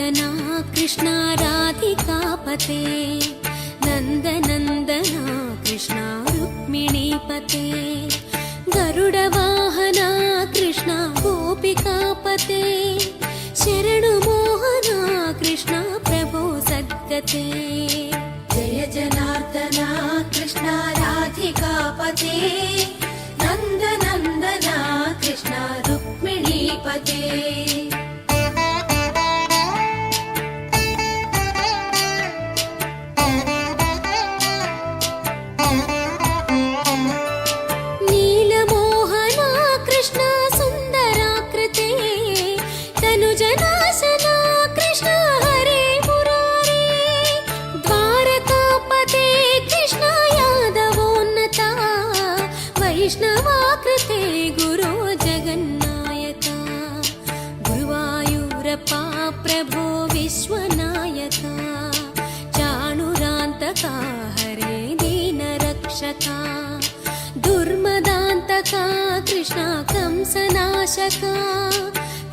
नन्दना कृष्णा राधिकापते नन्दनन्दना कृष्णा रुक्मिणीपते गरुडवाहना कृष्णा गोपिकापते शरणुमोहना कृष्णा प्रभो सद्गते जय जनार्दना कृष्णा राधिकापते नन्दनन्दना कृष्णा रुक्मिणीपते वैष्णवाकृते गुरो जगन्नायका गुरुवायूरप्पा प्रभो विश्वनायका चाणुरान्तका हरे दीनरक्षका दुर्मदान्तका कृष्णा कंसनाशका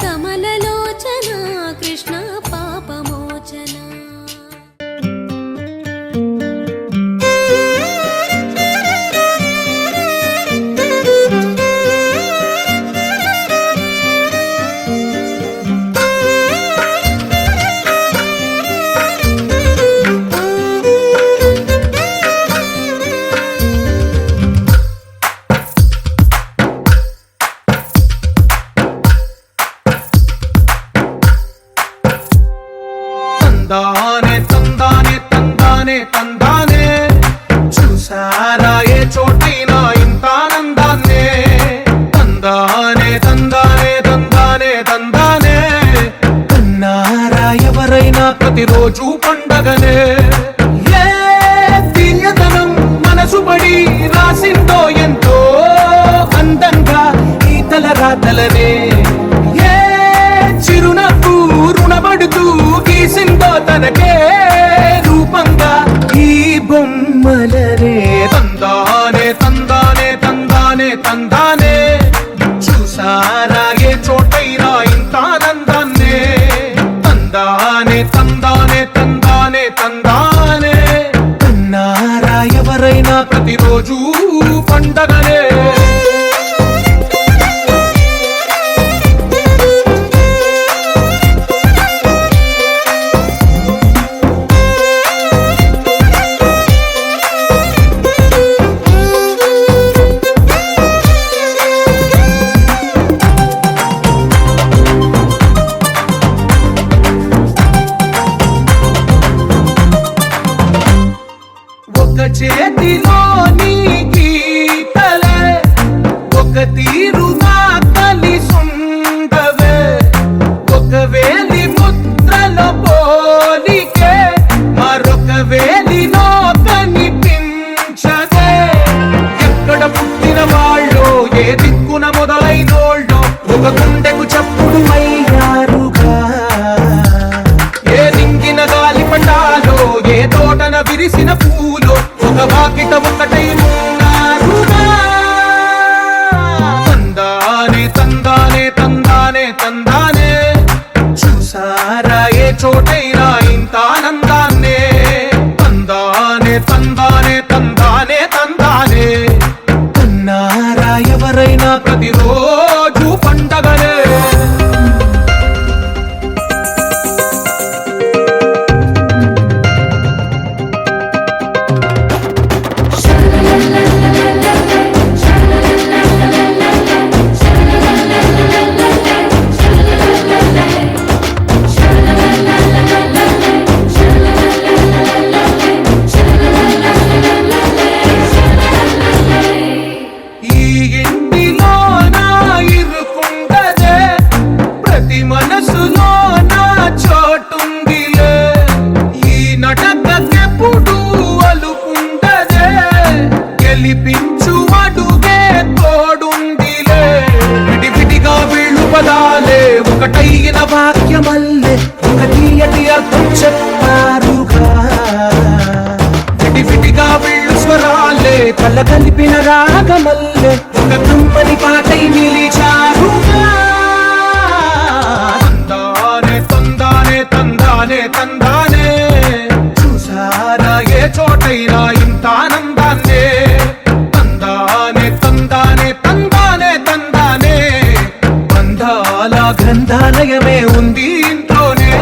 कमललोचना कृष्णा पापमोचना తందానే తందానే తందానే తందానే చూసారా ఏ చోటైనా ఇంత ఆనందాన్నే తందానే తందానే తందానే తందానే అన్నారా ఎవరైనా ప్రతిరోజు పండగనే ఏ తీయదనం మనసు పడి రాసిందో ఎంతో అందంగా ఈ తలరాతలనే ఏ చిరునవ్వు రుణపడుతూ గీసిందో తనకే రూపంగా ఈ బొమ్మలనే తందానే తందానే తందానే తందానే చూసారా ఏ చోటైనా ఇంత ఆనందాన్నే తందానే తందానే తందానే తందానే అన్నారా ఎవరైనా ప్రతిరోజు పండగనే చేతిలో నీ గీతలే ఒక తీరుగా కలిసుండవే ఒక వేలి ముద్రల పోలికే మరొక వేలిలో కనిపించదే ఎక్కడ పుట్టిన వాళ్ళో ఏ దిక్కున మొదలైనోళ్ళో ఒక గుండెకు చప్పుడు అయ్యారుగా ఏ నింగిన గాలి పటాలో ఏ తోటన విరిసిన పూలో ఒక వాకిట ఒకటై ఉన్నారుగా తందానే తందానే తందానే తందానే చూసారా ఏ చోటైనా ఇంత ఆనందాన్నే తందానే తందానే తందానే తందానే అన్నారా ఎవరైనా ప్రతిరోజు పండగనే మనసులో నా చోటుందిలే ఈ నటకెప్పుడు అలుకుంటదే గెలిపించు అడుగే తోడుందిలే విడివిడిగా వీళ్ళు పదాలే ఒకటైన వాక్యమల్లే ఒక తీయటి అర్థం చెప్పారుగా విడివిడిగా వీళ్ళు స్వరాలే కళ్ళ కలిపిన రాగమల్లే ఒక కమ్మని పాటై నిలిచారుగా తందానే తందానే తందానే ఎవరికైనా ఇంత ఆనందాన్నే తందానే తందానే తందానే తందానే బంధాల గ్రంథాలయమే ఉంది ఇంట్లోనే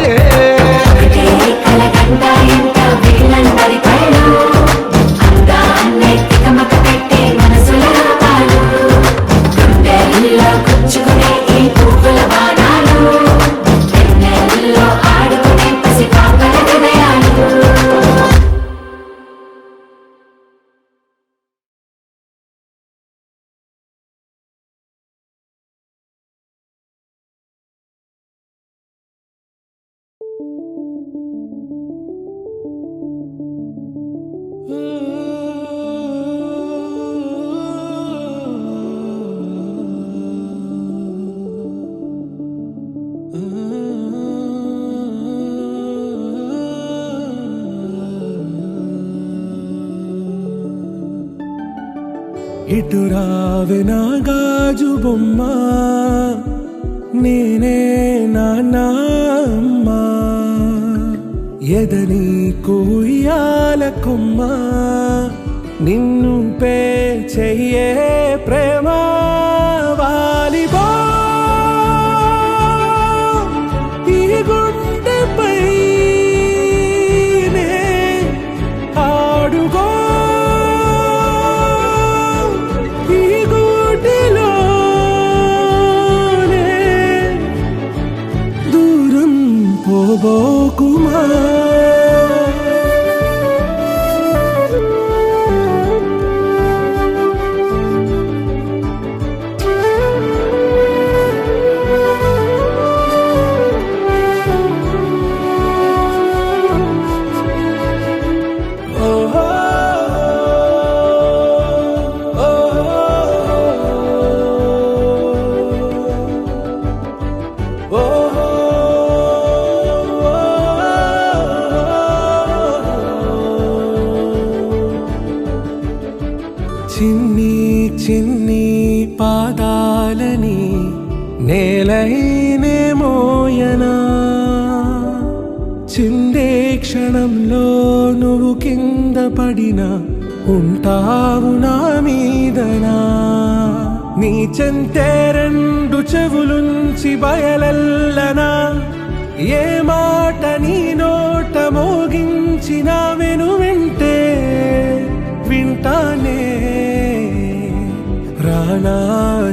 ఇటు రావే నా గాజు బొమ్మ నేనే నాన్నమ్మ ఎదని కోయాల కొమ్మ నిన్ను పే చెయ్యే ప్రేమ వాలిబా ఈ గుండెపై నే ఆడుగో పోబోకుమా చిన్ని చిన్ని పాదాలని నేలైనే మోయనా చిందే క్షణంలో నువ్వు కింద పడినా ఉంటావు నా మీదనా నీ చెంతే రెండు చెవులుంచి బయలెల్లనా ఏ మాట నీ నోట మోగించిన వెను వింటే వింటానే రానా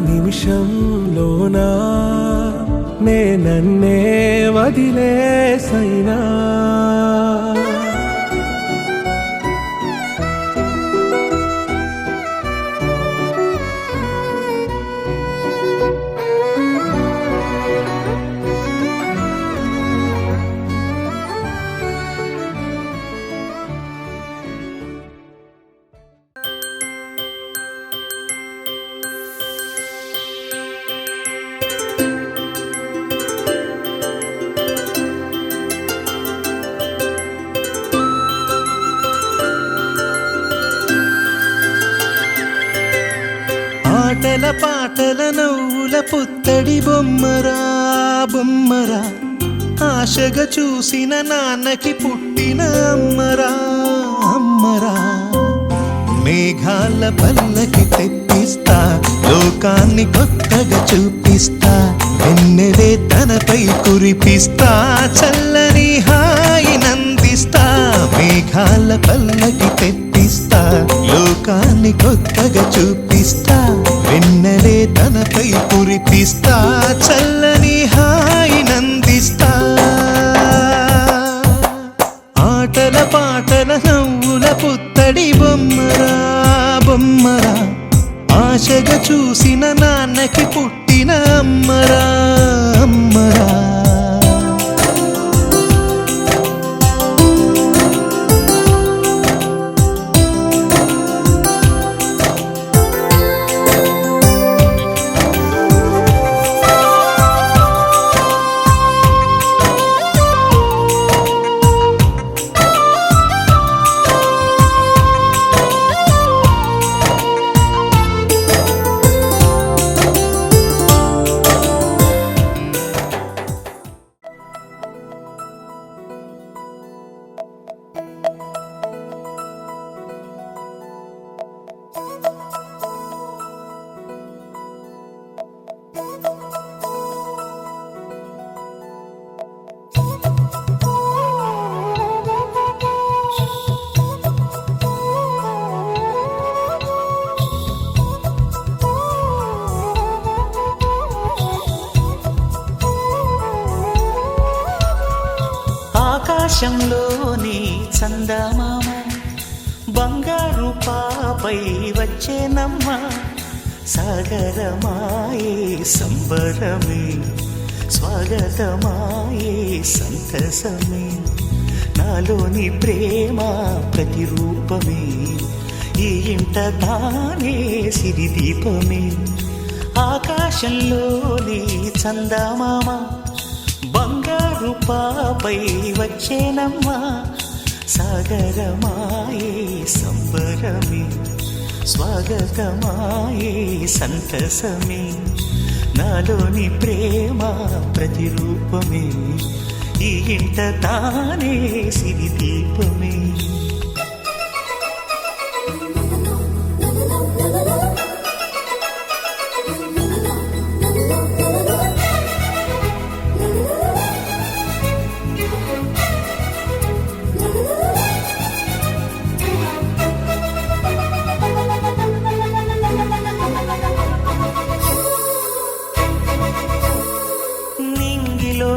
నిమిషంలోనా నే నన్నే వదిలేసైనా ఆటల పాటల నవ్వుల పుత్తడి బొమ్మరా బొమ్మరా ఆశగా చూసిన నాన్నకి పుట్టిన అమ్మరా అమ్మరా మేఘాల పల్లకి తెప్పిస్తా లోకాన్ని కొత్తగా చూపిస్తా వెన్నెలే తనపై కురిపిస్తా చల్లని హాయి నందిస్తా మేఘాల పల్లకి తెప్పిస్తా లోకాన్ని కొత్తగా చూపిస్తా వెన్నెలే తనపై కురిపిస్తా చల్లని హాయి నందిస్తా ఆటల పాటల నవ్వుల పుత్తడి బొమ్మరా బొమ్మరా ఆశగా చూసిన నాన్నకి పుట్టిన అమ్మరా అమ్మరా బంగారు పాపై వచ్చేనమ్మ సాగరమాయే సంబరమే స్వాగతమాయే సంతసమే నాలోని ప్రేమ ప్రతిరూపమే ఈ ఇంట తానే సిరిదీపమే ఆకాశంలోని చందమామ బంగారు పాపై వచ్చేనమ్మా సాగరమాయే సంబరమే స్వాగతమాయే సంతసమే నాలోని ప్రేమ ప్రతిరూపమే ఈ ఇంట తానే సిరిదీపమే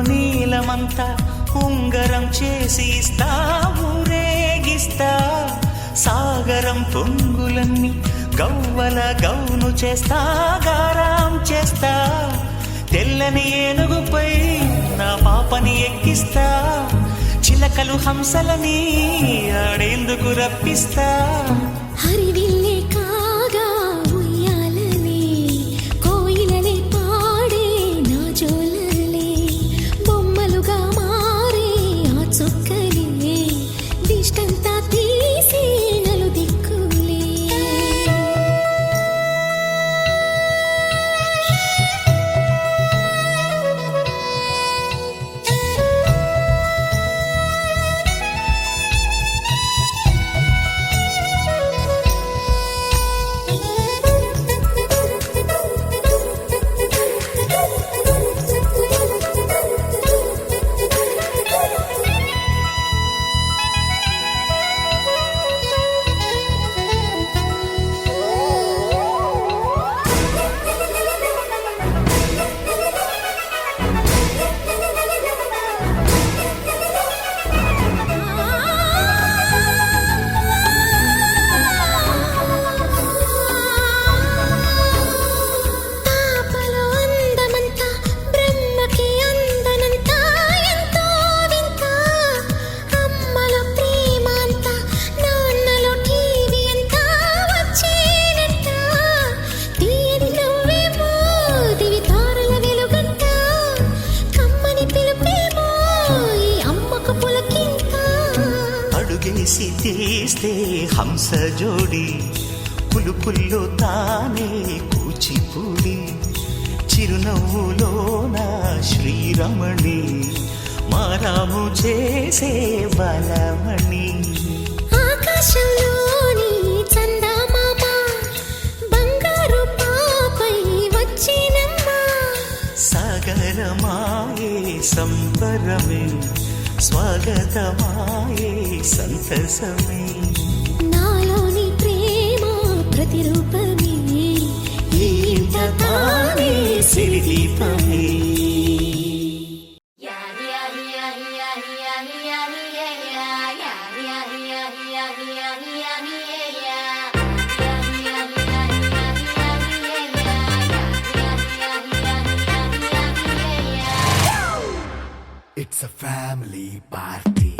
నీలమంతా ఉంగరం చేసి ఇస్తా ఊరేగిస్తా సాగరం పొంగులన్నీ గవ్వల గౌను చేస్తా గారాం చేస్తా తెల్లని ఏనుగుపై నా పాపని ఎక్కిస్తా చిలకలు హంసలని ఆడేందుకు రప్పిస్తా హరివిల్లే కాగా ఉయ్యాలలే కోయిలలే పాడే నా జోలలే బొమ్మలుగా మారే ఆ చుక్కలే దిష్టంతా తీసి నలు దిక్కులే అడుగేసి తీస్తే హంస జోడి పులుపుల్లో తానే కూచిపూడి చిరునవ్వులోన శ్రీరమణి మారాము చేసే బలమణి ఆకాశంలోని చందమామ బంగారు పాపై వచ్చినమ్మా సాగరమాయే సంబరమే స్వాగతమాయే సంతసమే నాలోని ప్రేమ ప్రతిరూపమే ఈ ఇంట తానే సిరిదీపమే It's a family party.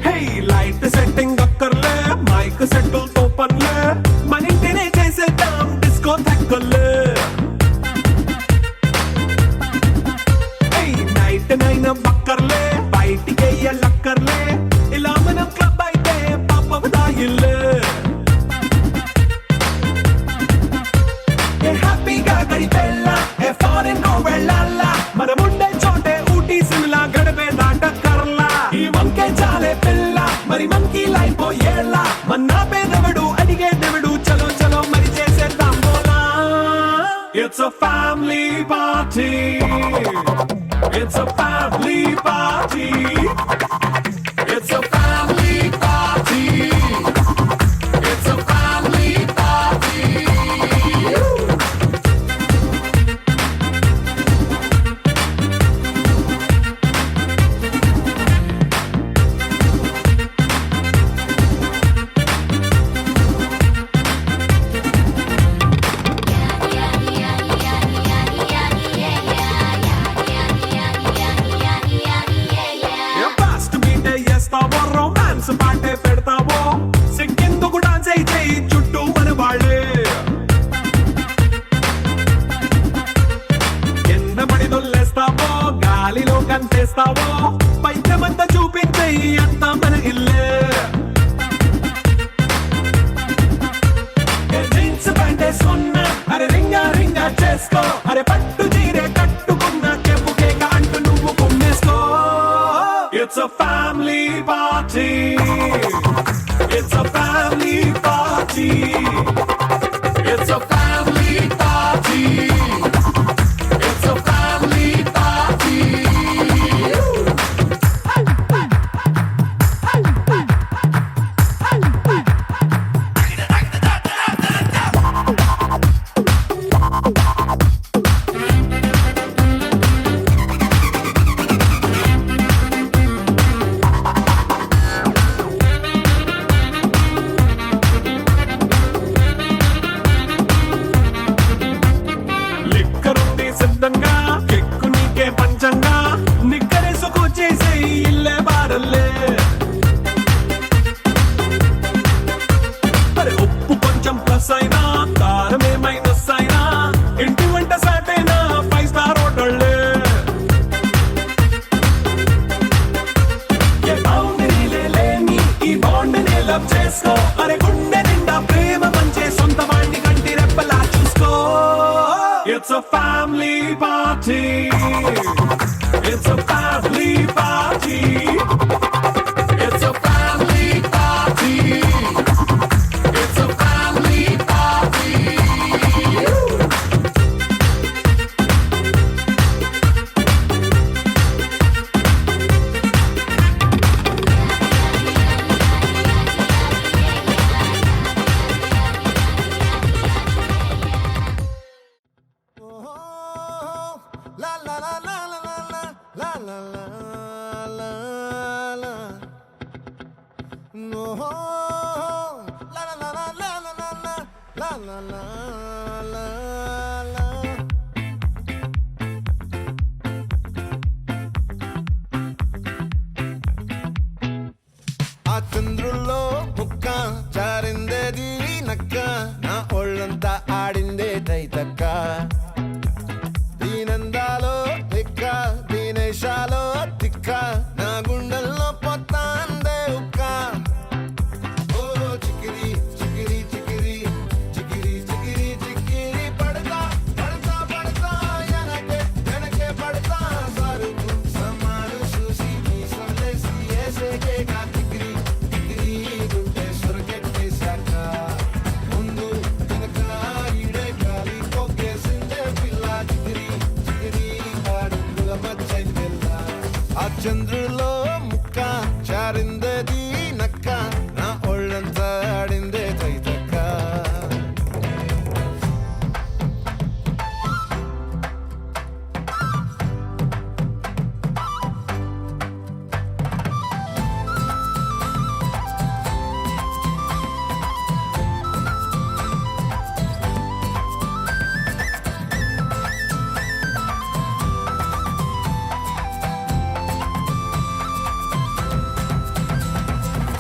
Hey, light setting అక్కర్లే మైక్ సెట్లు తోపన్లే మన ఇంటినే చేసేద్దాం డిస్కో తక్కర్లే నైనా బక్కర్లే బయటికి లక్కర్లే ఇలా మనం క్లబ్ అయితే పాప దాయిల్లే హ్యాపీగా గడిపెళ్ళ ఏ ఫారెన్ కో వెళ్ళాల మనం ఉండే చోటే ఊటీ సిమ్లా గడిపే దాటక్కర్లా ఈ వంకే చాలే పిల్ల మరి మనకి లైఫ్ ఏళ్ళ మన్నా పేదవడు అడిగేదెవడు చలో చలో మరి చేసేద్దాం బోలా it's a family party. It's a family party. It's a family party. Plus అయినా కారమే మైనస్ అయినా ఇంటి వంట సాటైనా 5 స్టార్ హోటళ్ళే ఏ బౌండరీలే లేని ఈ బాండ్ ని లవ్ చేసుకో అరే గుండె నిండా ప్రేమ పంచే సొంత వాడిని కంటి రెప్పలా చూసుకో it's a family party it's a family party it's a family party it's a family party La la la la la la la la la la la. No. La la la la la la la la la la la la. ఆ చంద్రుల్లో ముక్క చారిందేది నక్క నా ఒళ్ళంతా ఆడిందే తైతక్క దీనందాలో తిక్క దీనేశాలో తిక్క నా గుండెల్లో పొత్తాందే ఉక్క ఓ చికిరి చికిరి చికిరి చికిరి చికిరి చికిరి పడతా పడతా పడతా ఎనకే ఎనకే పడతా సరుకు సమాలు చూసి నీ సొల్లేసి ఏసేకే కా చికిరి చికిరి గుండె సొరకెట్టేశాక ముందు వెనక ఈడే గాలి కొక్కేసిందే పిల్ల చికిరి చికిరి ఆడుగుల మచ్చైన పిల్ల ఆ చంద్రులో ముక్క చారిందేది నక్క నా ఒళ్ళంతా ఆడిందే తైతక్క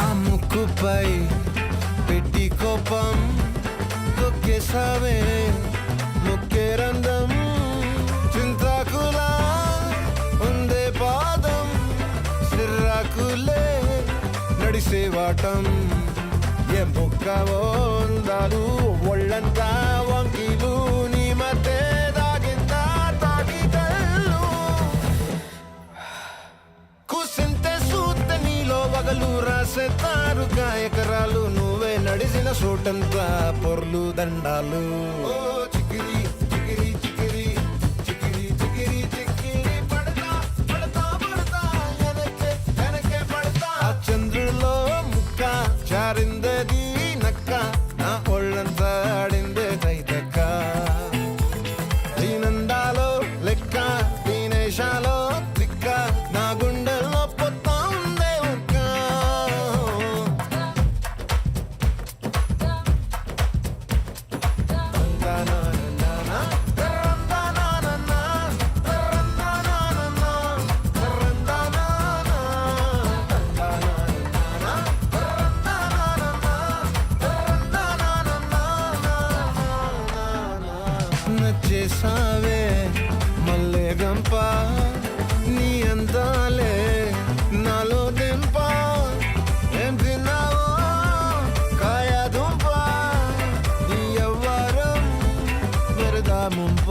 ఆ ముక్కుపై పెట్టి కోపం తొక్కేసావే ముక్కే రంధం చింతాకులా ఉందే పాదం సిర్రాకులే నడిసేవాటం ఏ ముక్కవో ఉందాలు ఒళ్ళంతా వంకీలు నీ మధ్య దాగిందా తాగి కళ్ళు కూసింతే సూత నీలో వగలు రాసేతారు గాయకరాలు నువ్వే నడిసిన సోటంతా పొర్లు దండాలు ఓ చికిరి చికిరి చికిరి చికిరి చికిరి చికిరి పడతా పడతా పడతా ఎనకే ఎనకే పడతా ఆ చంద్రులో ముక్క చారిందేది నక్క నా ఒళ్ళంతా ఆడిందే తైతక్క దీనందాలో లెక్క దీనేశాలో త్రిక్క నా గుండెల్లో పొత్తా ఉందే ఉక్క నచ్చేసావే మల్లె గంప నీ అందాలే నాలో దింప ఏం తిన్నావో కాయ దుంప నీ ఎవ్వరం వెరదా ముంప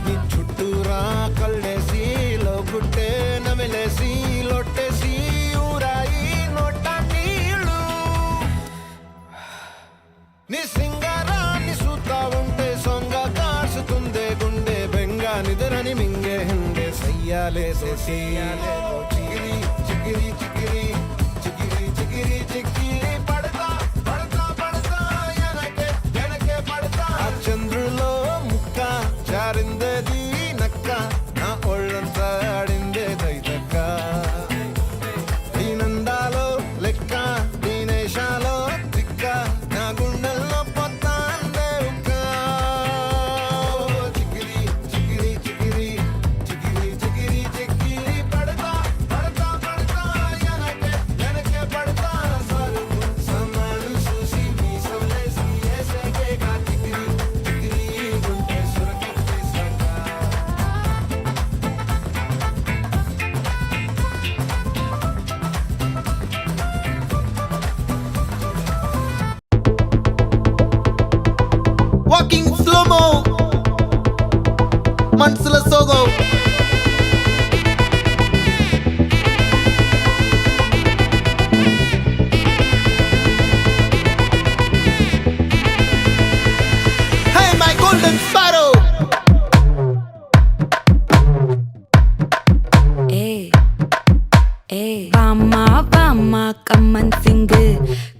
నీ చుట్టూరా కళ్ళేసి లోగుట్టే నమిలేసి లొట్టేసి ఊరాయి నోట నీళ్ళు నీ సింగారాన్ని చూస్తా ఉంటే సొంగ కాసుతుందే గుండె బెంగ నిద్రని మింగే హండే సయ్యాలే సయ్యాలే చికిరి చికిరి చికిరి చికిరి చికిరి చికిరి పడతా పడతా పడతా ఎనకే ఎనకే పడతా ఆ చంద్రులో ముక్క చారిందేది నక్క నా ఒళ్ళంతా ఆడిందే తైతక్క దీనందాలో లెక్క దీనేశాలో తిక్క నా గుండెల్లో పొత్తాందే ఉక్క చికిరి చికిరి చికిరి చికిరి చికిరి చికిరి పడతా స్లోమో మనసుల సోగో Hey my golden sparrow வாமா கம்மன் சிங்கு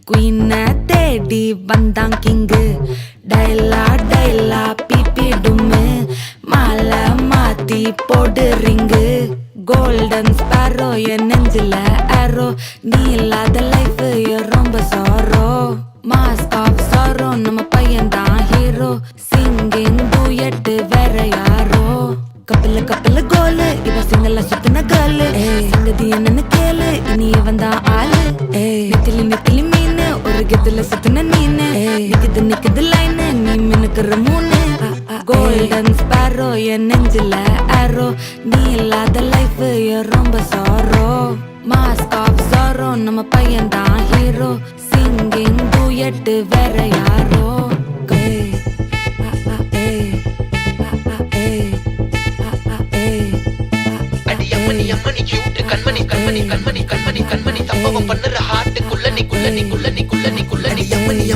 குயின தேடி வந்தான் கிங்கு டைலா பிபி டும்மு மாலை மாத்தி போடு ரிங்கு கோல்டன் ஸ்பாரோ என் நெஞ்சில ஆரோ நீ இல்லாத லைஃப் ரொம்ப சாரோ மாஸ்க் ஆஃப் சாரோ நம்ம பையன் தான் ஹீரோ சிங்கிங் டூயட் வேற யாரோ கப்பில கோலு இவ சிங்கல்ல சுத்தின கேளு சங்கதி என்னன்னு கேளு இனி இவன் தான் ஆளு நெத்திலி மீனு ஒரு கெத்துல சுத்தின நீனு நிக்குது லைனு நீ மினுக்குற மூணு கோல்டன் ஸ்பாரோ என் நெஞ்சில ஆரோ நீ இல்லாத லைஃப் ரொம்ப சாரோ மாஸ்க் ஆஃப் சாரோ நம்ம பையன் தான் ஹீரோ சிங்கிங் டூயட் வேற யாரோ அம்மணி கியூட் கண்மணி சம்பவம் பண்ணுற ஹார்ட் குள்ளனி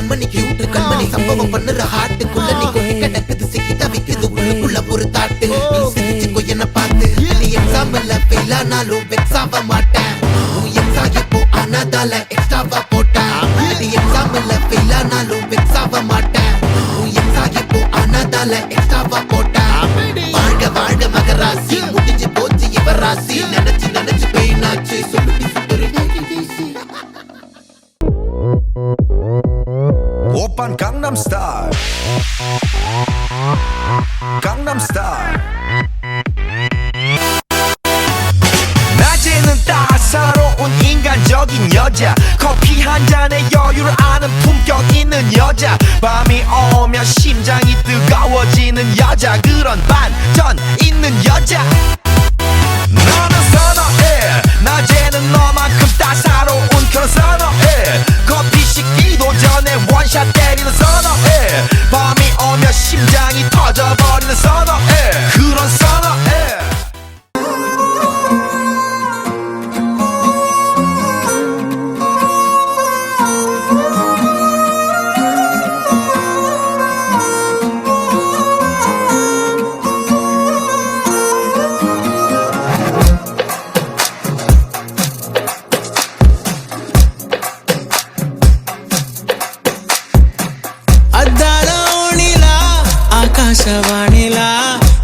அம்மணி கியூட் கண்மணி சம்பவம் பண்ணுற ஹார்ட் குள்ளனி கொட்டி கிடக்குது சிக்கி தவிக்குது உள்ளுக்குள்ள ஒரு தாட்டு சிரிச்சுக்கோ என்ன பார்த்து நீ எக்ஸாம்ல ஃபெயில் ஆனாலும் வெக்ஸ் ஆக மாட்டேன் உன் எக்ஸாம் இப்போ ஆனதால எக்ஸ்ட்ராவா போட்டேன் நீ எக்ஸாம்ல ஃபெயில் ஆனாலும் வெக்ஸ் ஆக மாட்டேன் உன் எக்ஸாம் இப்போ ஆனதால எக்ஸ்ட்ராவா போட்டேன் வாழ்க மகராசி முடிஞ்சு போச்சு இவ ராசி நினைச்சு பெயினாச்சு சொல்லுடி 오빤 강남스타일 낮에는 따사로운 인간적인 여자 커피 한 잔에 여유를 아는 품격 있는 여자 밤이 오면 심장이 뜨거워지는 여자 그런 반전 있는 여자 너는 선호해 낮에는 너만큼 따사로운 그런 선호해 커피 식기도 전에 원샷 때리는 선호해 밤이 오면 심장이 터져버리는 선호해 그런 선호해 ఆకాశవాణిలా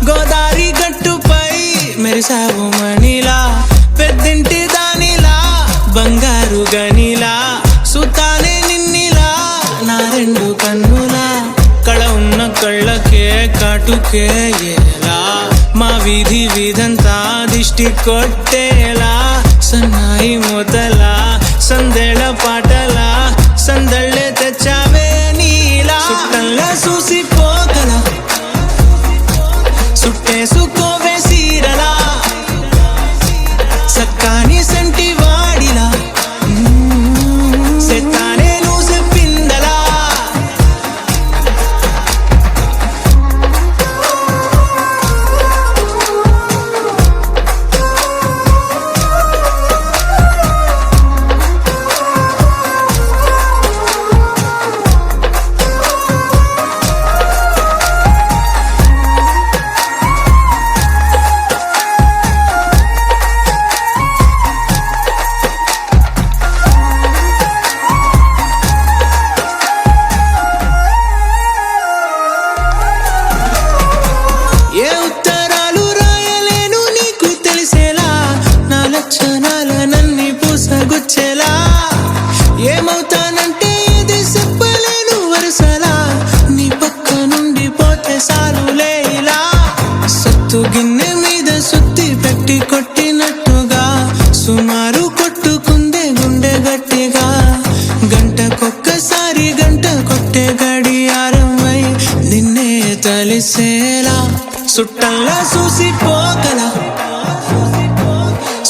గోదారి గట్టుపై మెరిసావు మణిలా పెద్దింటి దానిలా బంగారు గనిలా సుతానే నిన్నిలా నా రెండు కన్నులా కళ ఉన్న కళ్ళకే కాటుకే ఎలా మా వీధంతా దిష్టి కొట్టేలా సన్నాయి మొదలా సందేళ పాటలా సందళ్ళే తెచ్చావే నీలా సుట్టల్లా చూసిపోగల సుట్టేసుకోవే సీరలా సక్కాని సంటి వాడిలా సెత్తానే నువ్వు చెప్పిందలా ఏ ఉత్తరాలు రాయలేను నీకు తెలిసేలా నా లక్షణాలనన్నీ పూసగుచ్చేలా ఏమవుతానంటే ఇది చెప్పలేను వరుసలా నీ పక్క నుండి పోతే సాలులే ఇలా సత్తు గిన్నె మీద సుత్తి పెట్టి కొట్టినట్టుగా సుమారు కొట్టుకుందే గుండె గట్టిగా గంటకొక్కసారి గంట కొట్టే గడియారమై నిన్నే తలిసేలా సుట్టల్లా చూసిపోగల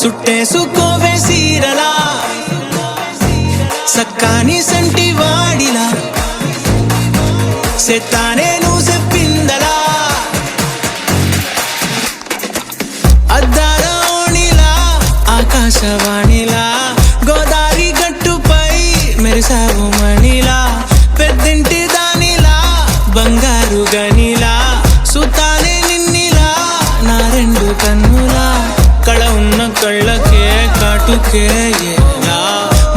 సుట్టేసుకోవే సీరలా సక్కాని సంటి వాడిలా సెత్తానే నువ్వు చెప్పింది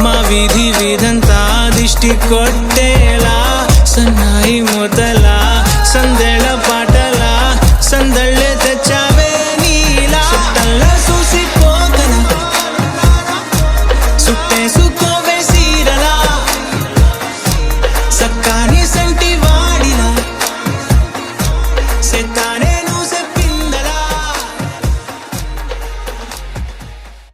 మా విధి విధంతా దిష్టి కొట్టేలా సన్నాయి